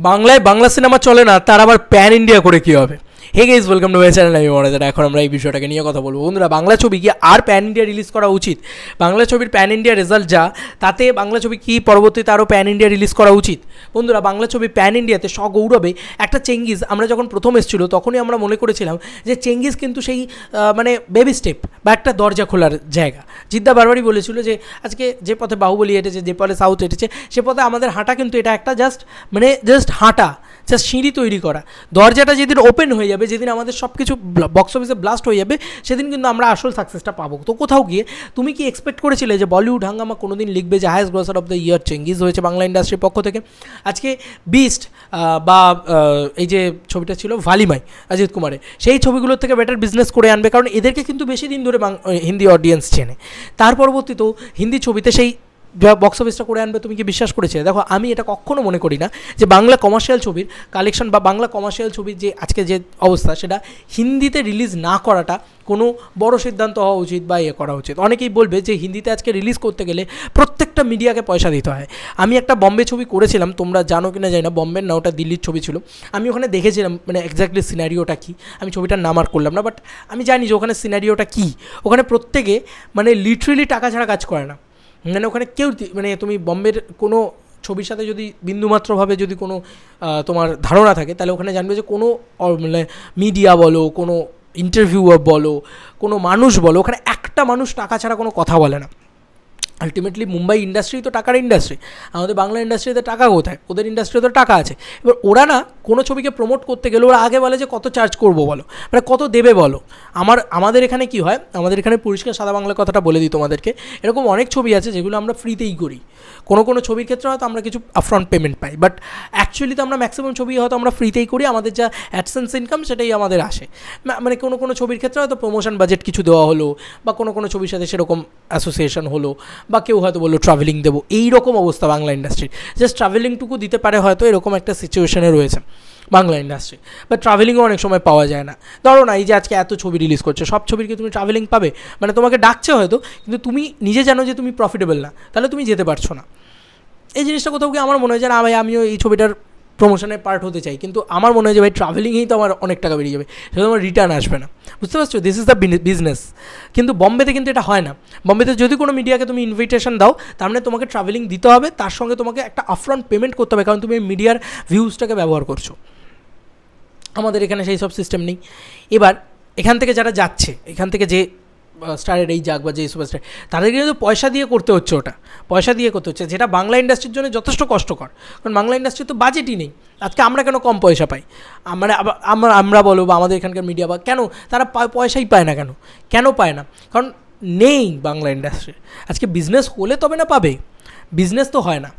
বাংলায় বাংলা সিনেমা চলে না, তার আবার প্যান ইন্ডিয়া করে কী হবে? Hey guys, welcome to my channel. আমি মনোজ। এখন আমরা এই বিষয়টাকে নিয়ে কথা বলবো। বন্ধুরা, বাংলা ছবি কি আর প্যান ইন্ডিয়া রিলিজ করা উচিত? বাংলা ছবির প্যান ইন্ডিয়া রেজাল্ট যা, তাতে বাংলা ছবি কি পরবর্তীতে আরও প্যান ইন্ডিয়া রিলিজ করা উচিত? বন্ধুরা, বাংলা ছবি প্যান ইন্ডিয়াতে সগৌরবে একটা চেঙ্গিজ, আমরা যখন প্রথম এসেছিলো তখনই আমরা মনে করেছিলাম যে চেঙ্গিজ কিন্তু সেই মানে বেবি স্টেপ বা একটা দরজা খোলার জায়গা। জিদ্দা বারবারই বলেছিল যে আজকে যে পথে বাহুবলী হেঁটেছে, যে পথে সাউথ হেঁটেছে, সে পথে আমাদের হাঁটা কিন্তু এটা একটা জাস্ট হাঁটা, জাস্ট সিঁড়ি তৈরি করা। দরজাটা যেদিন ওপেন হয়ে যাবে, যেদিন আমাদের সব কিছু বক্স অফিসে ব্লাস্ট হয়ে যাবে, সেদিন কিন্তু আমরা আসল সাকসেসটা পাবো। তো কোথাও গিয়ে তুমি কি এক্সপেক্ট করেছিলে যে বলিউড হাঙ্গামা কোনো দিন লিখবে যে highest grosser of the year Chengiz হয়েছে বাংলা ইন্ডাস্ট্রির পক্ষ থেকে? আজকে বিস্ট বা এই যে ছবিটা ছিল ভালিমাই অজিত কুমারের, সেই ছবিগুলোর থেকে বেটার বিজনেস করে আনবে, কারণ এদেরকে কিন্তু বেশি দিন ধরে হিন্দি অডিয়েন্স চেনে। তার পরবর্তীতেও হিন্দি ছবিতে সেই বক্স অফিসটা করে আনবে, তুমি কি বিশ্বাস করেছিলে? দেখো, আমি এটা কখনো মনে করি না যে বাংলা কমার্শিয়াল ছবির কালেকশন বা বাংলা কমার্শিয়াল ছবির যে আজকে যে অবস্থা, সেটা হিন্দিতে রিলিজ না করাটা কোনো বড় সিদ্ধান্ত হওয়া উচিত বা করা উচিত। অনেকেই বলবে যে হিন্দিতে আজকে রিলিজ করতে গেলে প্রত্যেকটা মিডিয়াকে পয়সা দিতে হয়। আমি একটা বম্বে ছবি করেছিলাম, তোমরা জানো কি না জানি না, বম্বের না, ওটা দিল্লির ছবি ছিল। আমি ওখানে দেখেছিলাম মানে এক্স্যাক্টলি সিনারিওটা কী, আমি ছবিটার নাম আর করলাম না, বাট আমি জানি যে ওখানে সিনারিওটা কী। ওখানে প্রত্যেকে মানে লিটারেলি টাকা ছাড়া কাজ করে না। মানে ওখানে কেউ মানে তুমি বম্বের কোনো ছবির সাথে যদি বিন্দুমাত্রভাবে যদি কোনো তোমার ধারণা থাকে, তাহলে ওখানে জানবে যে কোনো মানে মিডিয়া বলো, কোনো ইন্টারভিউয়ার বলো, কোনো মানুষ বলো, ওখানে একটা মানুষ টাকা ছাড়া কোনো কথা বলে না। আলটিমেটলি মুম্বাই ইন্ডাস্ট্রি তো টাকার ইন্ডাস্ট্রি, আমাদের বাংলা ইন্ডাস্ট্রিতে টাকা কোথায়? ওদের ইন্ডাস্ট্রিতে টাকা আছে। এবার ওরা না কোনো ছবিকে প্রমোট করতে গেলে ওরা আগে বলে যে কত চার্জ করবো বলো, মানে কত দেবে বলো। আমাদের এখানে কি হয়, আমাদের এখানে পরিষ্কার সাদা বাংলা কথাটা বলে দিই তোমাদেরকে, এরকম অনেক ছবি আছে যেগুলো আমরা ফ্রিতেই করি। কোনো ছবির ক্ষেত্রে হয়তো আমরা কিছু upfront payment pi, but actually তো আমরা ম্যাক্সিমাম ছবি হয়তো আমরা ফ্রিতেই করি, আমাদের যা অ্যাডসেন্স ইনকাম সেটাই আমাদের আসে। মানে কোনো ছবির ক্ষেত্রে হয়তো প্রমোশন বাজেট কিছু দেওয়া হলো, বা কোনো ছবির সাথে সেরকম অ্যাসোসিয়েশন হলো, বা কেউ হয়তো বললো ট্রাভেলিং দেবো, এইরকম অবস্থা বাংলা ইন্ডাস্ট্রির। জাস্ট ট্রাভেলিংটুকু দিতে পারে হয়তো, এরকম একটা সিচুয়েশনে রয়েছে বাংলা ইন্ডাস্ট্রি। বাট ট্রাভেলিংও অনেক সময় পাওয়া যায় না। ধরো না, এই যে আজকে এত ছবি রিলিজ করছে, সব ছবির কি তুমি ট্রাভেলিং পাবে? মানে তোমাকে ডাকছে হয়তো, কিন্তু তুমি নিজে জানো যে তুমি প্রফিটেবল না, তাহলে তুমি যেতে পারছো না। এই জিনিসটা কোথাও গিয়ে আমার মনে হয় যে না ভাই, আমিও এই ছবিটার প্রমোশনে পার্ট হতে চাই, কিন্তু আমার মনে হয় যে ভাই ট্রাভেলিংয়েই তো আমার অনেক টাকা বেরিয়ে যাবে, সেটা আমার রিটার্ন আসবে না। বুঝতে পারছো? This is the business. কিন্তু বম্বেতে কিন্তু এটা হয় না। বম্বেতে যদি কোনো মিডিয়াকে তুমি ইনভিটেশন দাও, তার মানে তোমাকে ট্রাভেলিং দিতে হবে, তার সঙ্গে তোমাকে একটা আপফ্রন্ট পেমেন্ট করতে হবে, কারণ তুমি মিডিয়ার ভিউজটাকে ব্যবহার করছো। আমাদের এখানে সেই সব সিস্টেম নেই। এবার এখান থেকে যারা যাচ্ছে, এখান থেকে যে স্টারের এই যাক বা যে সুপারস্টার, তাদেরকে কিন্তু পয়সা দিয়ে করতে হচ্ছে, ওটা পয়সা দিয়ে করতে হচ্ছে, যেটা বাংলা ইন্ডাস্ট্রির জন্য যথেষ্ট কষ্টকর, কারণ বাংলা ইন্ডাস্ট্রির তো বাজেটই নেই। আজকে আমরা কেন কম পয়সা পাই? মানে আমরা বলো বা আমাদের এখানকার মিডিয়া বা কেন তারা পয়সাই পায় না? কেন পায় না? কারণ নেই বাংলা ইন্ডাস্ট্রি। আজকে বিজনেস হলে তবে না পাবে, বিজনেস তো হয় না।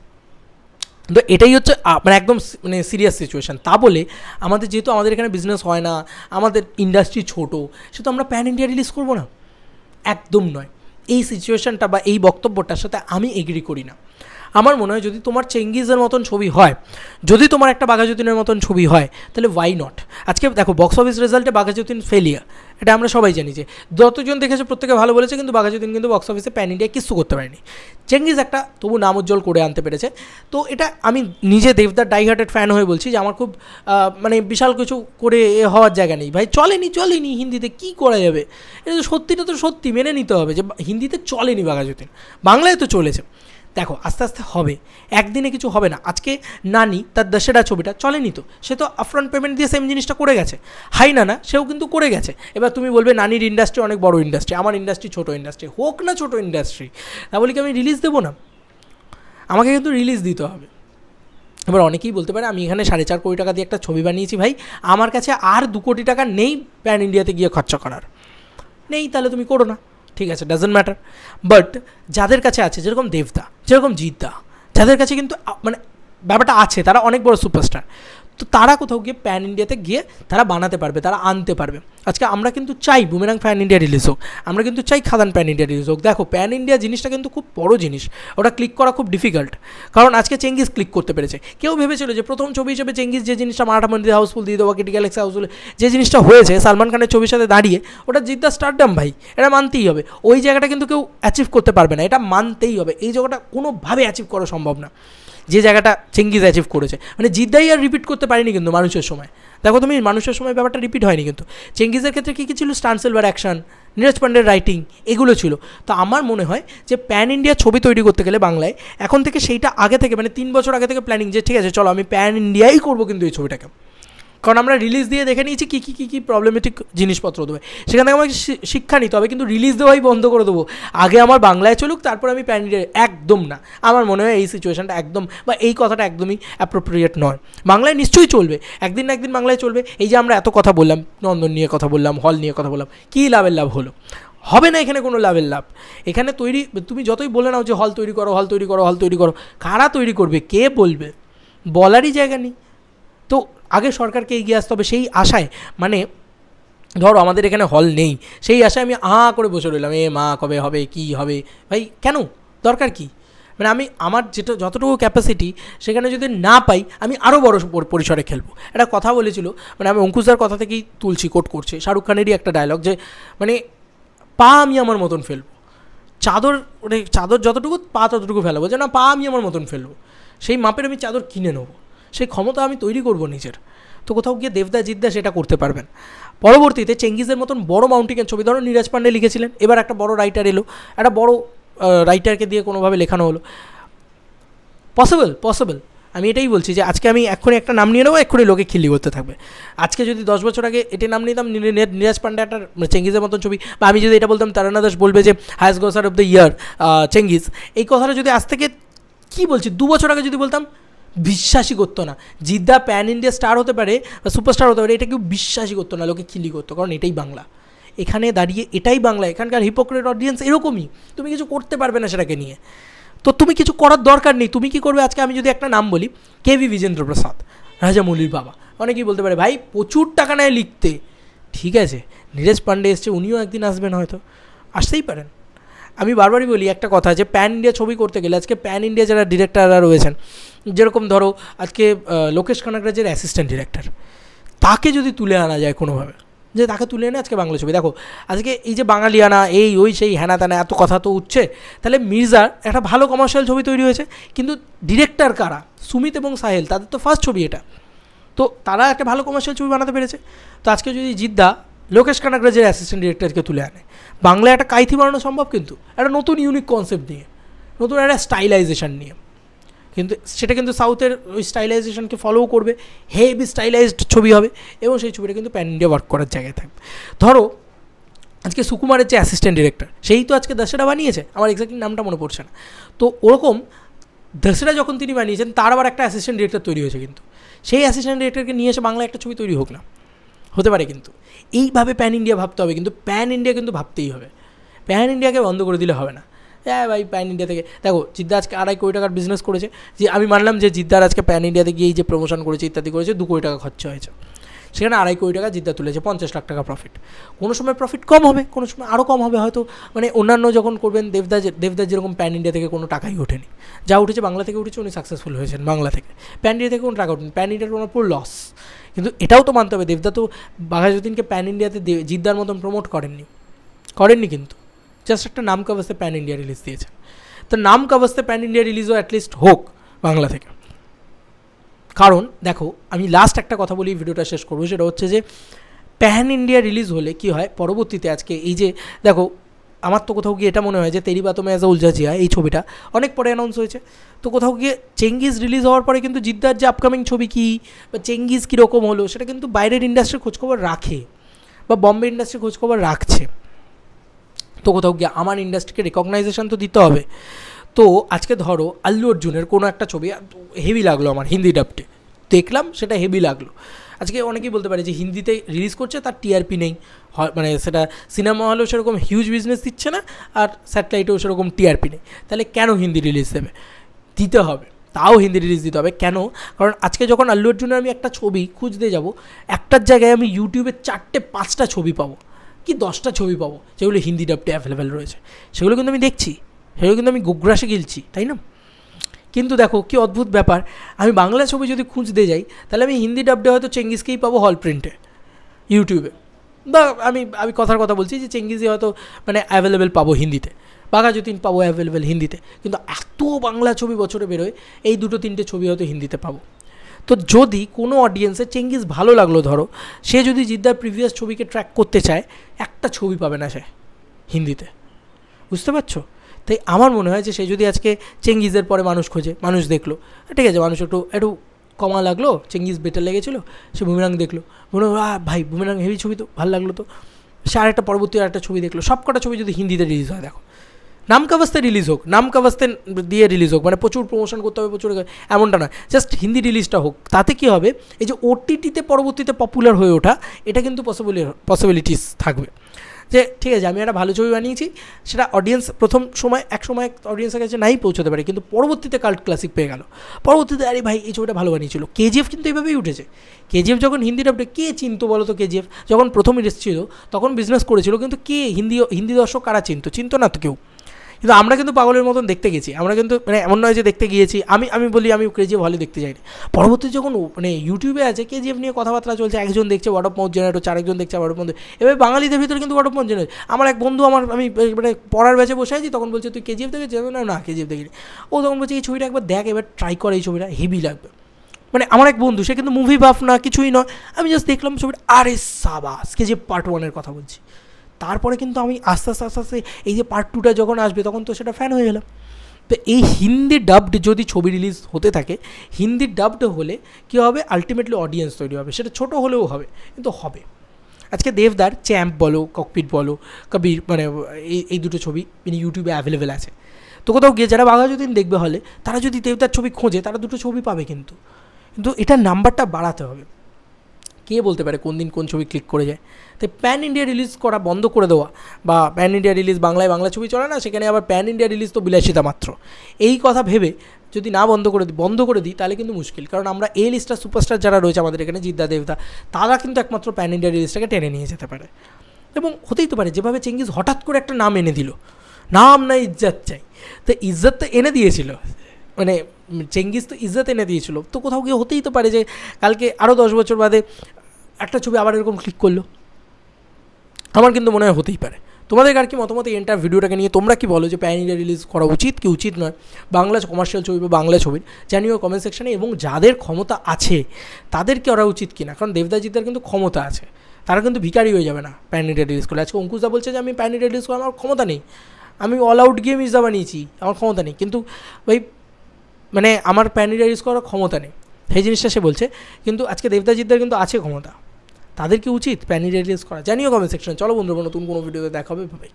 তো এটাই হচ্ছে মানে একদম মানে সিরিয়াস সিচুয়েশান। তা বলে যেহেতু আমাদের এখানে বিজনেস হয় না, আমাদের ইন্ডাস্ট্রি ছোটো, সেহেতু আমরা প্যান ইন্ডিয়া রিলিজ করবো না? একদম নয়। এই সিচুয়েশানটা বা এই বক্তব্যটার সাথে আমি এগ্রি করি না। আমার মনে হয় যদি তোমার চেঙ্গিজের মতন ছবি হয়, যদি তোমার একটা বাঘাযতীনের মতন ছবি হয়, তাহলে ওয়াই নট? আজকে দেখো, বক্স অফিস রেজাল্টে বাঘাযতীন ফেলিয়ার, এটা আমরা সবাই জানি। যে যতজন দেখেছে প্রত্যেকে ভালো বলেছে, কিন্তু বাঘাযতীন কিন্তু বক্স অফিসে প্যান ইন্ডিয়া কিছু করতে পারেনি। চেঙ্গিজ একটা তবু নাম উজ্জ্বল করে আনতে পেরেছে। তো এটা আমি নিজে দেবদার ডাইহার্টেড ফ্যান হয়ে বলছি যে আমার খুব মানে বিশাল কিছু করে হওয়ার জায়গা নেই ভাই। চলেনি হিন্দিতে কী করা যাবে? এটা তো সত্যিটা তো সত্যি মেনে নিতে হবে যে হিন্দিতে চলেনি বাঘাযতীন, বাংলায় তো চলেছে। দেখো, আস্তে আস্তে হবে, একদিনে কিছু হবে না। আজকে নানি তার দশেরা ছবিটা চলেনি, তো সে তো আপফ্রন্ট পেমেন্ট দিয়ে সেম জিনিসটা করে গেছে। হাইনানা সেও কিন্তু করে গেছে। এবার তুমি বলবে নানির ইন্ডাস্ট্রি অনেক বড় ইন্ডাস্ট্রি, আমার ইন্ডাস্ট্রি ছোটো ইন্ডাস্ট্রি। হোক না ছোটো ইন্ডাস্ট্রি, তা বলি কি আমি রিলিজ দেবো না? আমাকে কিন্তু রিলিজ দিতে হবে। এবার অনেকেই বলতে পারে আমি এখানে 4.5 কোটি টাকা দিয়ে একটা ছবি বানিয়েছি ভাই, আমার কাছে আর 2 কোটি টাকা নেই প্যান ইন্ডিয়াতে গিয়ে খরচা করার, নেই, তাহলে তুমি করো না, ঠিক আছে, ডাজন্ট ম্যাটার। বাট যাদের কাছে আছে, যেরকম দেবদা, যেরকম জিদ্দা, যাদের কাছে কিন্তু মানে ব্যাপারটা আছে, তারা অনেক বড় সুপারস্টার, তো তারা কোথাও গিয়ে প্যান ইন্ডিয়াতে গিয়ে তারা বানাতে পারবে, তারা আনতে পারবে। আজকে আমরা কিন্তু চাই বুমেরাং প্যান ইন্ডিয়া রিলিজ হোক, আমরা কিন্তু চাই খাদান প্যান ইন্ডিয়া রিলিজ হোক। দেখো, প্যান ইন্ডিয়া জিনিসটা কিন্তু খুব বড় জিনিস, ওটা ক্লিক করা খুব ডিফিকাল্ট। কারণ আজকে চেঙ্গিজ ক্লিক করতে পেরেছে। কেউ ভেবেছিল যে প্রথম ছবি হিসেবে চেঙ্গিজ যে জিনিসটা মারাঠা মন্দির হাউসফুল দিয়ে দেওয়া, কিটি গ্যালাক্সি হাউসফুল, যে জিনিসটা হয়েছে সালমান খানের ছবির সাথে দাঁড়িয়ে, ওটা জিদ্দা স্টারডাম ভাই, এটা মানতেই হবে। ওই জায়গাটা কিন্তু কেউ অ্যাচিভ করতে পারবে না, এটা মানতেই হবে। এই জায়গাটা কোনোভাবে অ্যাচিভ করা সম্ভব না। যে জায়গাটা চেঙ্গিজ অ্যাচিভ করেছে, মানে জিদ্দাই আর রিপিট করতে পারিনি কিন্তু মানুষের সময়। দেখো তুমি মানুষের সময় ব্যাপারটা রিপিট হয়নি, কিন্তু চেঙ্গিজের ক্ষেত্রে কী কী ছিল, স্টান সিলভার অ্যাকশন, নীরজ পান্ডের রাইটিং, এগুলো ছিল। তো আমার মনে হয় যে প্যান ইন্ডিয়া ছবি তৈরি করতে গেলে বাংলায় এখন থেকে সেইটা আগে থেকে, মানে 3 বছর আগে থেকে প্ল্যানিং, যে ঠিক আছে চলো আমি প্যান ইন্ডিয়াই করবো কিন্তু এই ছবিটাকে। কারণ আমরা রিলিজ দিয়ে দেখে নিয়েছি কী কী কী কী প্রবলেমেটিক জিনিসপত্র দেবে, সেখান থেকে আমাকে শিক্ষা নিতে হবে, কিন্তু রিলিজ দেওয়াই বন্ধ করে দেবো। আগে আমার বাংলায় চলুক, তারপর আমি প্যান ইন্ডিয়া, একদম না। আমার মনে হয় এই সিচুয়েশানটা একদম, বা এই কথাটা একদমই অ্যাপ্রোপ্রিয়েট নয়। বাংলায় নিশ্চয়ই চলবে, একদিন না একদিন বাংলায় চলবে। এই যে আমরা এত কথা বললাম, নন্দন নিয়ে কথা বললাম, হল নিয়ে কথা বললাম, কী লাভের লাভ হলো? হবে না এখানে কোনো লাভের লাভ। এখানে তৈরি, তুমি যতই বলে নাও যে হল তৈরি করো, হল তৈরি করো, হল তৈরি করো, কারা তৈরি করবে, কে বলবে? বলারই জায়গা নেই। তো আগে সরকারকে এগিয়ে আসতে হবে সেই আশায়, মানে ধরো আমাদের এখানে হল নেই, সেই আশায় আমি করে বসে রইলাম, মা কবে হবে, কি হবে? ভাই কেন? দরকার কি? মানে আমি আমার যেটা যতটুকু ক্যাপাসিটি সেখানে যদি না পাই, আমি আরও বড় পরিসরে খেলবো। একটা কথা বলেছিল, মানে আমি অঙ্কুশদার কথা থেকেই তুলছি, কোট করছি, শাহরুখ খানেরই একটা ডায়লগ, যে মানে পা আমি আমার মতন ফেলবো, চাদর, মানে চাদর যতটুকু পা ততটুকু ফেলবো, যে না পা আমি আমার মতন ফেলবো, সেই মাপের আমি চাদর কিনে নেবো, সেই ক্ষমতা আমি তৈরি করব নিজের। তো কোথাও গিয়ে দেবদা জিদ্দা সেটা করতে পারবেন। পরবর্তীতে চেঙ্গিজের মতন বড় মাউন্টেনের ছবি, ধরো নীরজ পান্ডে লিখেছিলেন, এবার একটা বড় রাইটার এলো, একটা বড় রাইটারকে দিয়ে কোনোভাবে লেখানো হলো, পসিবল। আমি এটাই বলছি যে আজকে আমি এক্ষুনি একটা নাম নিয়ে নেবো, এক্ষুনি লোকে খিল্লি করতে থাকবে। আজকে যদি 10 বছর আগে এটি নাম নিতাম, নীরজ পান্ডে একটা চেঙ্গিজের মতন ছবি, বা আমি যদি এটা বলতাম তারানা দাস বলবে যে highest grosser of the year Chengiz, এই কথাটা যদি আজ থেকে, কী বলছি, 2 বছর আগে যদি বলতাম, বিশ্বাসই করতো না। জিদ্দা প্যান ইন্ডিয়া স্টার হতে পারে বা সুপারস্টার হতে পারে, এটা কেউ বিশ্বাসই করতো না, লোকে খিল্লি করতো, কারণ এটাই বাংলা। এখানে দাঁড়িয়ে এটাই বাংলা, এখানকার হিপোক্রেট অডিয়েন্স এরকমই, তুমি কিছু করতে পারবে না সেটাকে নিয়ে। তো তুমি কিছু করার দরকার নেই। তুমি কী করবে? আজকে আমি যদি একটা নাম বলি, কেভি বিজেন্দ্র প্রসাদ, রাজামৌলির বাবা, অনেকেই বলতে পারে ভাই প্রচুর টাকা নেয় লিখতে, ঠিক আছে, নীরজ পান্ডে এসছে, উনিও একদিন আসবেন, হয়তো আসতেই পারেন। আমি বারবারই বলি একটা কথা, যে প্যান ইন্ডিয়া ছবি করতে গেলে আজকে প্যান ইন্ডিয়া যারা ডিরেক্টররা রয়েছেন, যেরকম ধরো আজকে লোকেশ কানাগরাজের অ্যাসিস্ট্যান্ট ডিরেক্টর, তাকে যদি তুলে আনা যায় কোনোভাবে, যে তাকে তুলে এনে আজকে বাংলা ছবি, দেখো আজকে এই যে বাঙালিয়ানা, এই ওই সেই হ্যানা ত্যানা এত কথা তো উঠছে, তাহলে মির্জার একটা ভালো কমার্শিয়াল ছবি তৈরি হয়েছে, কিন্তু ডিরেক্টর কারা? সুমিত এবং সাহেল, তাদের তো ফার্স্ট ছবি এটা, তো তারা একটা ভালো কমার্শিয়াল ছবি বানাতে পেরেছে। তো আজকে যদি জিদ্দা লোকেশ কানাগরাজের অ্যাসিস্ট্যান্ট ডিরেক্টরকে তুলে আনে, বাংলায় একটা কাইথি বানানো সম্ভব, কিন্তু একটা নতুন ইউনিক কনসেপ্ট নিয়ে, নতুন একটা স্টাইলাইজেশন নিয়ে। কিন্তু সেটা কিন্তু সাউথের ওই স্টাইলাইজেশনকে ফলোও করবে, হেভি স্টাইলাইজড ছবি হবে, এবং সেই ছবিটা কিন্তু প্যান ইন্ডিয়া ওয়ার্ক করার জায়গায় থাকবে। ধরো আজকে সুকুমারের যে অ্যাসিস্ট্যান্ট ডিরেক্টর, সেই তো আজকে দশেরা বানিয়েছে, আমার এক্স্যাক্টলি নামটা মনে পড়ছে না। তো ওরকম দশেরা যখন তিনি বানিয়েছেন, তার আবার একটা অ্যাসিস্ট্যান্ট ডিরেক্টর তৈরি হয়েছে, কিন্তু সেই অ্যাসিস্ট্যান্ট ডিরেক্টরকে নিয়ে এসে বাংলা একটা ছবি তৈরি হোক না, হতে পারে। কিন্তু এইভাবে প্যান ইন্ডিয়া ভাবতে হবে, কিন্তু প্যান ইন্ডিয়া কিন্তু ভাবতেই হবে, প্যান ইন্ডিয়াকে বন্ধ করে দিলে হবে না। হ্যাঁ ভাই, প্যান ইন্ডিয়া থেকে দেখো জিদ্দা আজকে 2.5 কোটি টাকার বিজনেস করেছে, যে আমি মানলাম যে জিদ্দার আজকে প্যান ইন্ডিয়াতে গিয়ে যে প্রমোশন করেছে ইত্যাদি করেছে, 2 কোটি টাকা খরচা হয়েছে, সেখানে 2.5 কোটি টাকা জিদ্দা তুলেছে, 50 লাখ টাকা প্রফিট। কোনো সময় প্রফিট কম হবে, কোনো সময় আরও কম হবে হয়তো, মানে অন্যান্য যখন করবেন, দেবদা যেরকম প্যান ইন্ডিয়া থেকে কোনো টাকাই ওঠেনি, যা উঠেছে বাংলা থেকে উঠেছে, উনি সাকসেসফুল হয়েছেন বাংলা থেকে, প্যান ইন্ডিয়া থেকে কোনো টাকা ওঠেনি, প্যান ইন্ডিয়ার কোনো পুরো লস। কিন্তু এটাও তো মানতে হবে, দেবদা তো বাঘাযতীনকে প্যান ইন্ডিয়াতে জিদ্দার মতন প্রমোট করেননি, কিন্তু জাস্ট একটা নাম কাবাস্তে প্যান ইন্ডিয়া রিলিজ দিয়েছেন। তো নাম কাবাস্তে প্যান ইন্ডিয়া রিলিজও অ্যাটলিস্ট হোক বাংলা থেকে। কারণ দেখো আমি লাস্ট একটা কথা বলি, ভিডিওটা শেষ করবো, সেটা হচ্ছে যে প্যান ইন্ডিয়া রিলিজ হলে কি হয় পরবর্তীতে, আজকে এই যে দেখো আমার তো কোথাও গিয়ে এটা মনে হয় যে তেরি বাতমে অ্যাজ আ উলঝা জিয়া, এই ছবিটা অনেক পরে অ্যানাউন্স হয়েছে, তো কোথাও গিয়ে চেঙ্গিজ রিলিজ হওয়ার পরে কিন্তু জিদ্দার যে আপকামিং ছবি কী বা চেঙ্গিজ কীরকম হলো, সেটা কিন্তু বাইরের ইন্ডাস্ট্রির খোঁজখবর রাখে, বা বম্বে ইন্ডাস্ট্রির খোঁজখবর রাখছে। তো কোথাও গিয়ে আমার ইন্ডাস্ট্রিকে রেকগনাইজেশন তো দিতে হবে। তো আজকে ধরো আল্লু অর্জুনের কোনো একটা ছবি হেভি লাগলো, আমার হিন্দি ডাবটে দেখলাম, সেটা হেভি লাগলো। আজকে অনেকেই বলতে পারে যে হিন্দিতে রিলিজ করছে, তার টিআরপি নেই, মানে সেটা সিনেমা হলেও সেরকম হিউজ বিজনেস দিচ্ছে না, আর স্যাটেলাইটেও সেরকম টিআরপি নেই, তাহলে কেন হিন্দি রিলিজ দেবে? দিতে হবে, তাও হিন্দি রিলিজ দিতে হবে। কেন? কারণ আজকে যখন আল্লু অর্জুনের আমি একটা ছবি খুঁজতে যাব, একটার জায়গায় আমি ইউটিউবে 4-5টা ছবি পাবো, কি 10টা ছবি পাবো, যেগুলো হিন্দি ডাবটে অ্যাভেলেবেল রয়েছে, সেগুলো কিন্তু আমি দেখছি, সেগুলো কিন্তু আমি গোগ্রাসে গিলছি, তাই না? কিন্তু দেখো কী অদ্ভুত ব্যাপার, আমি বাংলা ছবি যদি খুঁজতে যাই, তাহলে আমি হিন্দি ডাবডে হয়তো চেঙ্গিজকেই পাবো হল প্রিন্টে ইউটিউবে, বা আমি কথার কথা বলছি যে চেঙ্গিজই হয়তো মানে অ্যাভেলেবেল পাবো হিন্দিতে, বাঘা যতীন পাবো অ্যাভেলেবেল হিন্দিতে, কিন্তু এত বাংলা ছবি বছরে বেরোয়, এই 2-3টে ছবি হয়তো হিন্দিতে পাবো। তো যদি কোনো অডিয়েন্সের চেঙ্গিস ভালো লাগলো, ধরো সে যদি জিদ্দার প্রিভিয়াস ছবিকে ট্র্যাক করতে চায়, একটা ছবি পাবে না সে হিন্দিতে, বুঝতে পারছো? তাই আমার মনে হয় যে সে যদি আজকে চেঙ্গিজের পরে মানুষ খোঁজে, মানুষ দেখলো, ঠিক আছে, মানুষ একটু কমা লাগলো, চেঙ্গিজ বেটার লেগেছিলো, সে বুমেরাং দেখলো, মনে হলো ভাই বুমেরাং হেভি ছবি, তো ভালো লাগলো, তো সে আরেকটা পরবর্তী আরেকটা ছবি দেখলো। সব কটা ছবি যদি হিন্দিতে রিলিজ হয়, দেখো নামকাওয়াস্তে রিলিজ হোক, নামকাওয়াস্তে দিয়ে রিলিজ হোক, মানে প্রচুর প্রমোশন করতে হবে, প্রচুর, এমনটা নয়, জাস্ট হিন্দি রিলিজটা হোক, তাতে কী হবে, এই যে ওটিটিতে পরবর্তীতে পপুলার হয়ে ওঠা, এটা কিন্তু পসিবিলিটিস থাকবে যে ঠিক আছে আমি একটা ভালো ছবি বানিয়েছি, সেটা অডিয়েন্স এক সময় অডিয়েন্সের কাছে নাই পৌঁছতে পারে, কিন্তু পরবর্তীতে কাল্ট ক্লাসিক পেয়ে গেল, পরবর্তীতে আরে ভাই এই ছবিটা ভালো বানিয়েছিল। কেজিএফ কিন্তু এইভাবেই উঠেছে। কেজিএফ যখন হিন্দি ডাবডে, কে চিনতো বলো তো? কেজিএফ যখন প্রথম এসেছিল তখন বিজনেস করেছিল, কিন্তু কে হিন্দি দর্শক কারা চিনতো না তো কেউ। কিন্তু আমরা কিন্তু পাগলের মতন দেখতে গেছি, আমরা কিন্তু মানে এমন নয় যে দেখতে গিয়েছি, আমি বলি আমি কেজিএফ হলে দেখতে যাইনি, পরবর্তীতে যখন মানে ইউটিউবে আছে কেজিএফ নিয়ে কথাবার্তা চলছে, একজন দেখছে ওয়ার্ড অফ মাউথ জেনারেটর, আরেকজন দেখছে ওয়ার্ড অফ মাউথ, এবার বাঙালিদের ভিতরে কিন্তু ওয়ার্ড অফ মাউথ জেনারেটর। আমার এক বন্ধু, আমি মানে পড়ার ব্যাচে বসে আছি, তখন বলছে তুই কেজিএফ দেখেছিস? না কেজিএফ দেখিনি। ও তখন বলছে এই ছবিটা একবার দেখ, এবার ট্রাই করে, এই ছবিটা হেভি লাগবে। মানে আমার এক বন্ধু, সে কিন্তু মুভি বাফ না, কিছুই নয়, আমি জাস্ট দেখলাম ছবিটা, আরে সাবাস, কেজিএফ পার্ট 1 কথা বলছি। তারপরে কিন্তু আমি আস্তে আস্তে এই যে পার্ট 2টা যখন আসবে, তখন তো সেটা ফ্যান হয়ে গেলাম। তো এই হিন্দি ডাবড যদি ছবি রিলিজ হতে থাকে, হিন্দি ডাবড হলে কী হবে, আলটিমেটলি অডিয়েন্স তৈরি হবে, সেটা ছোটো হলেও হবে, কিন্তু হবে। আজকে দেবদার চ্যাম্প বলো, ককপিট বলো, কবির, মানে এই দুটো ছবি ইউটিউবে অ্যাভেলেবেল আছে। তো কোথাও গিয়ে যারা বাঘা যতীন দেখবে হলে, তারা যদি দেবদার ছবি খোঁজে, তারা দুটো ছবি পাবে, কিন্তু এটার নাম্বারটা বাড়াতে হবে। কে বলতে পারে কোন দিন কোন ছবি ক্লিক করে যায়? তাই প্যান ইন্ডিয়া রিলিজ করা বন্ধ করে দেওয়া, বা প্যান ইন্ডিয়া রিলিজ, বাংলায় বাংলা ছবি চলে না, সেখানে আবার প্যান ইন্ডিয়া রিলিজ তো বিলাসিতা মাত্র, এই কথা ভেবে যদি না বন্ধ করে দিই তাহলে কিন্তু মুশকিল। কারণ আমরা এই লিস্টার সুপারস্টার যারা রয়েছে আমাদের এখানে, জিদ্দা দেবদা, তারা কিন্তু একমাত্র প্যান ইন্ডিয়া রিলিজটাকে টেনে নিয়ে যেতে পারে। এবং হতেই তো পারে যেভাবে চেঙ্গিজ হঠাৎ করে একটা নাম এনে দিল, নাম না ইজ্জত চাই, তো ইজ্জত তো এনে দিয়েছিল, মানে চেঙ্গিজ তো ইজ্জত এনে দিয়েছিল, তো কোথাও গিয়ে হতেই তো পারে যে কালকে আরও 10 বছর বাদে একটা ছবি আবার এরকম ক্লিক করলো। আমার কিন্তু মনে হয় হতেই পারে। তোমাদের আর কি মতামত এই এন্টার ভিডিওটাকে নিয়ে? তোমরা কি বলো যে প্যান ইন্ডিয়া রিলিজ করা উচিত কি উচিত নয় বাংলা কমার্শিয়াল ছবি বা বাংলা ছবির? জানিও কমেন্ট সেকশানে। এবং যাদের ক্ষমতা আছে তাদেরকে করা উচিত কি না, কারণ দেবদাজিদার কিন্তু ক্ষমতা আছে, তারা কিন্তু ভিখারি হয়ে যাবে না প্যান ইন্ডিয়া রিলিজ করলে। আজকে অঙ্কুশদা বলছে যে আমি প্যান ইন্ডিয়া রিলিজ করার আমার ক্ষমতা নেই, আমি অল আউট গিয়ে মির্জা বানিয়েছি, আমার ক্ষমতা নেই, কিন্তু ভাই মানে আমার প্যান ইন্ডিয়া রিলিজ করার ক্ষমতা নেই, সেই জিনিসটা সে বলছে। কিন্তু আজকে দেবদাজিদার কিন্তু আছে ক্ষমতা, তাদের কি উচিত প্যান ইন্ডিয়া রিলিজ করা? জানিও কমেন্ট সেকশন। চলো বন্ধুরা, নতুন কোনো ভিডিওতে দেখা হবে, ভাই।